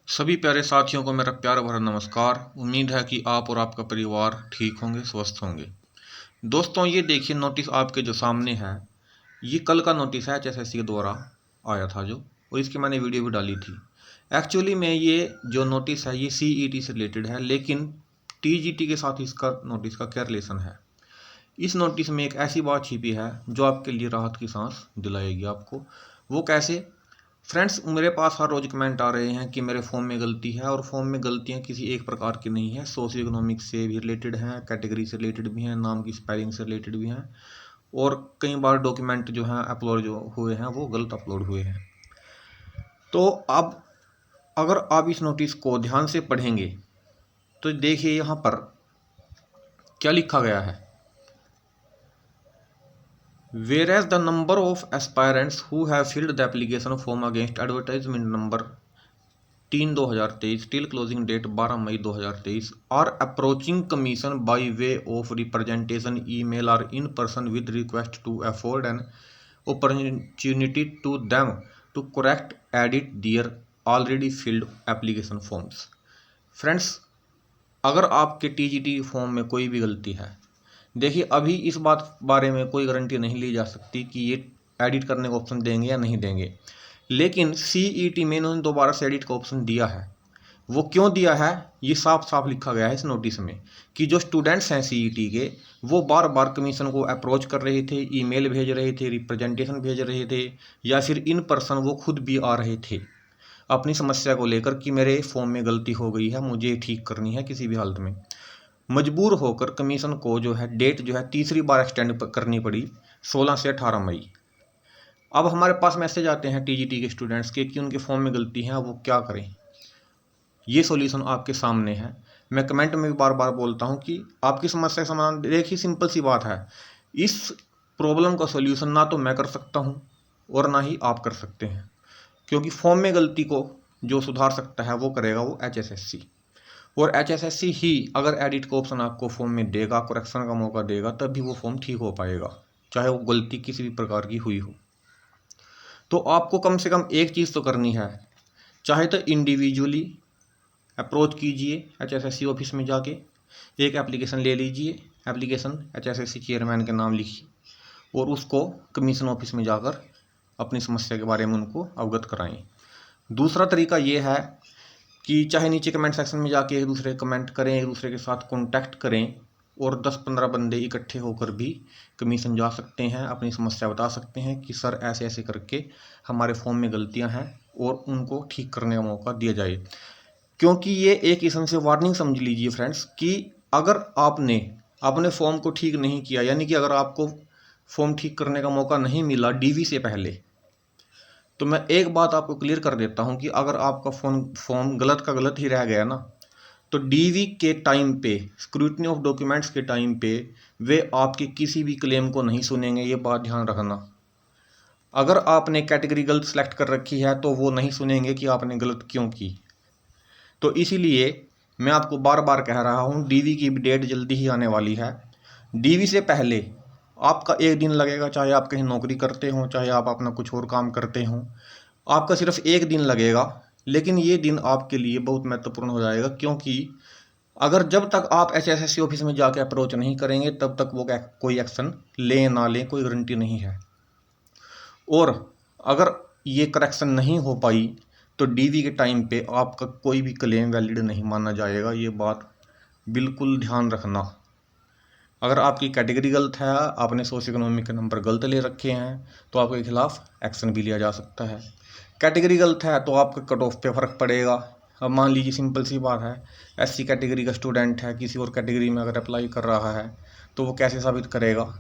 सभी प्यारे साथियों को मेरा प्यार भरा नमस्कार। उम्मीद है कि आप और आपका परिवार ठीक होंगे, स्वस्थ होंगे। दोस्तों, ये देखिए नोटिस आपके जो सामने है, ये कल का नोटिस है एचएसएससी के द्वारा आया था जो, और इसकी मैंने वीडियो भी डाली थी। एक्चुअली में ये जो नोटिस है ये सीईटी से रिलेटेड है, लेकिन टीजीटी के साथ इसका नोटिस का क्या रिलेशन है। इस नोटिस में एक ऐसी बात छिपी है जो आपके लिए राहत की सांस दिलाएगी आपको। वो कैसे? फ्रेंड्स, मेरे पास हर रोज़ कमेंट आ रहे हैं कि मेरे फॉर्म में गलती है, और फॉर्म में गलतियां किसी एक प्रकार की नहीं है, सोशियो इकोनॉमिक से भी रिलेटेड हैं, कैटेगरी से रिलेटेड भी हैं, नाम की स्पेलिंग से रिलेटेड भी हैं, और कई बार डॉक्यूमेंट जो हैं अपलोड जो हुए हैं वो गलत अपलोड हुए हैं। तो अब अगर आप इस नोटिस को ध्यान से पढ़ेंगे तो देखिए यहाँ पर क्या लिखा गया है। Whereas the number of aspirants who have filled the application form against advertisement number 3/2023 till closing date 12 May 2023 are approaching commission by way of representation email or in person with request to afford an opportunity to them to correct edit their already filled application forms। Friends, अगर आपके TGT form में कोई भी गलती है, देखिए अभी इस बारे में कोई गारंटी नहीं ली जा सकती कि ये एडिट करने का ऑप्शन देंगे या नहीं देंगे, लेकिन सीईटी में इन्होंने दोबारा से एडिट का ऑप्शन दिया है। वो क्यों दिया है ये साफ साफ लिखा गया है इस नोटिस में कि जो स्टूडेंट्स हैं सीईटी के, वो बार बार कमीशन को अप्रोच कर रहे थे, ईमेल भेज रहे थे, रिप्रेजेंटेशन भेज रहे थे, या फिर इन पर्सन वो खुद भी आ रहे थे अपनी समस्या को लेकर कि मेरे फॉर्म में गलती हो गई है, मुझे ठीक करनी है किसी भी हालत में। मजबूर होकर कमीशन को जो है डेट जो है तीसरी बार एक्सटेंड करनी पड़ी 16 से 18 मई। अब हमारे पास मैसेज आते हैं टीजीटी के स्टूडेंट्स के कि उनके फॉर्म में गलती है, वो क्या करें। ये सॉल्यूशन आपके सामने है। मैं कमेंट में भी बार बार बोलता हूँ कि आपकी समस्या का समाधान देखिए, सिंपल सी बात है। इस प्रॉब्लम का सॉल्यूशन ना तो मैं कर सकता हूँ और ना ही आप कर सकते हैं, क्योंकि फॉर्म में गलती को जो सुधार सकता है वो करेगा वो एचएसएससी, और एचएसएससी ही अगर एडिट का ऑप्शन आपको फॉर्म में देगा, करेक्शन का मौका देगा, तभी वो फॉर्म ठीक हो पाएगा, चाहे वो गलती किसी भी प्रकार की हुई हो। तो आपको कम से कम एक चीज़ तो करनी है, चाहे तो इंडिविजुअली अप्रोच कीजिए एचएसएससी ऑफिस में जाके, एक एप्लीकेशन ले लीजिए, एप्लीकेशन एचएसएससी चेयरमैन के नाम लिखिए, और उसको कमीशन ऑफिस में जाकर अपनी समस्या के बारे में उनको अवगत कराएं। दूसरा तरीका ये है कि चाहे नीचे कमेंट सेक्शन में जाके एक दूसरे कमेंट करें, एक दूसरे के साथ कांटेक्ट करें, और 10-15 बंदे इकट्ठे होकर भी कमीशन जा सकते हैं, अपनी समस्या बता सकते हैं कि सर ऐसे ऐसे करके हमारे फॉर्म में गलतियां हैं, और उनको ठीक करने का मौका दिया जाए। क्योंकि ये एक किस्म से वार्निंग समझ लीजिए फ्रेंड्स कि अगर आपने अपने फॉर्म को ठीक नहीं किया, यानी कि अगर आपको फॉर्म ठीक करने का मौका नहीं मिला डीवी से पहले, तो मैं एक बात आपको क्लियर कर देता हूं कि अगर आपका फॉर्म गलत का गलत ही रह गया ना, तो डीवी के टाइम पे, स्क्रूटनी ऑफ डॉक्यूमेंट्स के टाइम पे, वे आपके किसी भी क्लेम को नहीं सुनेंगे। ये बात ध्यान रखना। अगर आपने कैटेगरी गलत सेलेक्ट कर रखी है तो वो नहीं सुनेंगे कि आपने गलत क्यों की। तो इसीलिए मैं आपको बार बार कह रहा हूँ, डीवी की डेट जल्दी ही आने वाली है। डीवी से पहले आपका एक दिन लगेगा, चाहे आप कहीं नौकरी करते हो, चाहे आप अपना कुछ और काम करते हो, आपका सिर्फ एक दिन लगेगा, लेकिन ये दिन आपके लिए बहुत महत्वपूर्ण हो जाएगा। क्योंकि अगर जब तक आप एचएसएससी ऑफिस में जाके अप्रोच नहीं करेंगे, तब तक वो कोई एक्शन ले ना लें, कोई गारंटी नहीं है। और अगर ये करेक्शन नहीं हो पाई तो डीवी के टाइम पे आपका कोई भी क्लेम वैलिड नहीं माना जाएगा। ये बात बिल्कुल ध्यान रखना। अगर आपकी कैटेगरी गलत है, आपने सोशियो इकोनॉमिक के नंबर गलत ले रखे हैं, तो आपके खिलाफ एक्शन भी लिया जा सकता है। कैटेगरी गलत है तो आपके कट ऑफ पे फर्क पड़ेगा। अब मान लीजिए सिंपल सी बात है, एससी कैटेगरी का स्टूडेंट है, किसी और कैटेगरी में अगर अप्लाई कर रहा है, तो वो कैसे साबित करेगा?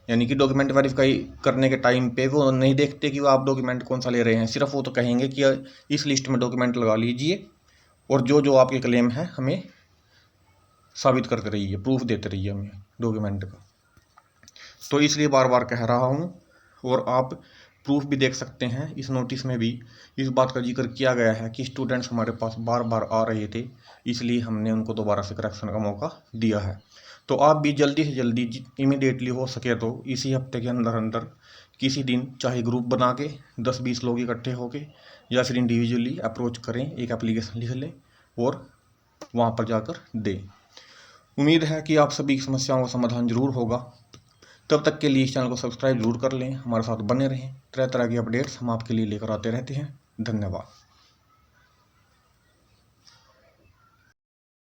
यानी कि डॉक्यूमेंट वेरीफाई करने के टाइम पे वो नहीं देखते कि वो आप डॉक्यूमेंट कौन सा ले रहे हैं, सिर्फ वो तो कहेंगे कि इस लिस्ट में डॉक्यूमेंट लगा लीजिए, और जो जो आपके क्लेम है हमें साबित करते रहिए, प्रूफ देते रहिए हमें डॉक्यूमेंट का। तो इसलिए बार बार कह रहा हूँ, और आप प्रूफ भी देख सकते हैं। इस नोटिस में भी इस बात का जिक्र किया गया है कि स्टूडेंट्स हमारे पास बार बार आ रहे थे, इसलिए हमने उनको दोबारा से करेक्शन का मौका दिया है। तो आप भी जल्दी से जल्दी, इमीडिएटली हो सके तो इसी हफ्ते के अंदर अंदर किसी दिन, चाहे ग्रुप बना के 10-20 लोग इकट्ठे होके या फिर इंडिविजुअली अप्रोच करें, एक एप्लीकेशन लिख लें और वहाँ पर जाकर दें। उम्मीद है कि आप सभी समस्याओं का समाधान जरूर होगा। तब तक के लिए इस चैनल को सब्सक्राइब जरूर कर लें, हमारे साथ बने रहें। तरह तरह की अपडेट्स हम आपके लिए लेकर आते रहते हैं। धन्यवाद।